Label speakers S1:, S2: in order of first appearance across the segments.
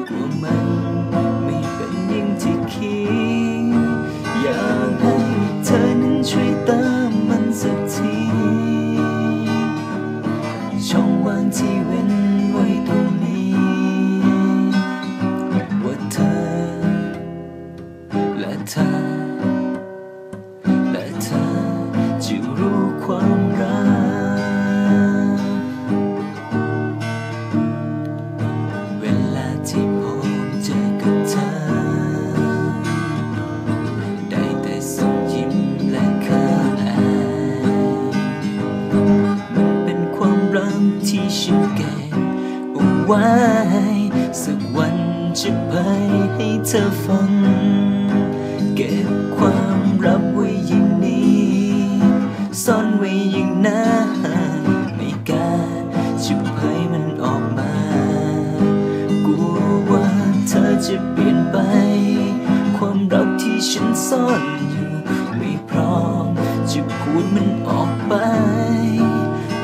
S1: กลัวมันไม่เป็นอย่างที่คิดอยากให้เธอนั้นช่วยเติมมันสักทีช่องว่างที่เว้นไว้ตรงนี้ว่าเธอและเธอจะรู้ความรักเวลาที่พบเจอกับเธอได้แต่ส่งยิ้มและเขินอายมันเป็นความรักที่ฉันเก็บเอาไว้สักวันจะไปให้เธอฟังเก็บความลับไว้อย่างนี้ซ่อนไว้อย่างนั้นไม่กล้าจะเผยมันออกมากลัวว่าเธอจะเปลี่ยนไปความรักที่ฉันซ่อนอยู่ไม่พร้อมจะพูดมันออกไป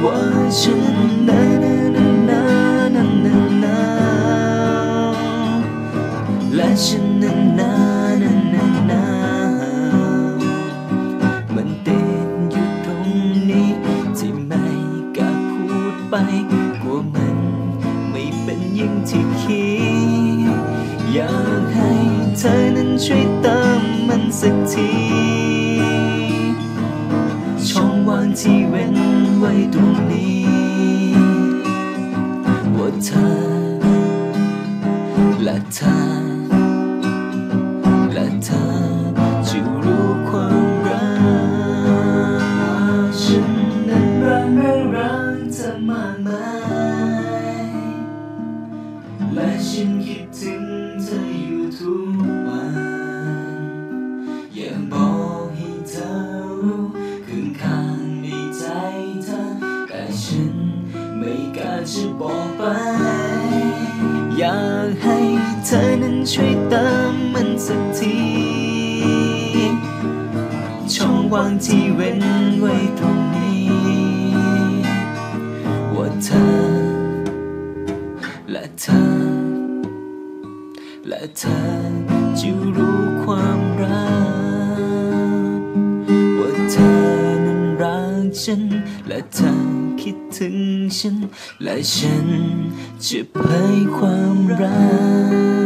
S1: ว่าฉันและฉันมันติดอยู่ตรงนี้ที่ไม่กล้าพูดไปกลัวมันไม่เป็นอย่างที่คิดอยากให้เธอนั้นช่วยเติมมันสักทีช่องว่างที่เว้นไว้ตรงนี้ว่าเธอและเธอจะรู้ความรักฉันนั้นรักเธอมากมายและฉันคิดถึงเธออยู่ทุกวันอยากบอกให้เธอรู้ข้างในใจเธอแต่ฉันไม่กล้าจะบอกไปอยากให้เธอนั้นช่วยเติมมันสักทีช่องว่างที่เว้นไว้ตรงนี้ว่าเธอและเธอจะรู้ความรักว่าเธอนั้นรักฉันและเธอคิดถึงฉันและฉันจะเผยความรัก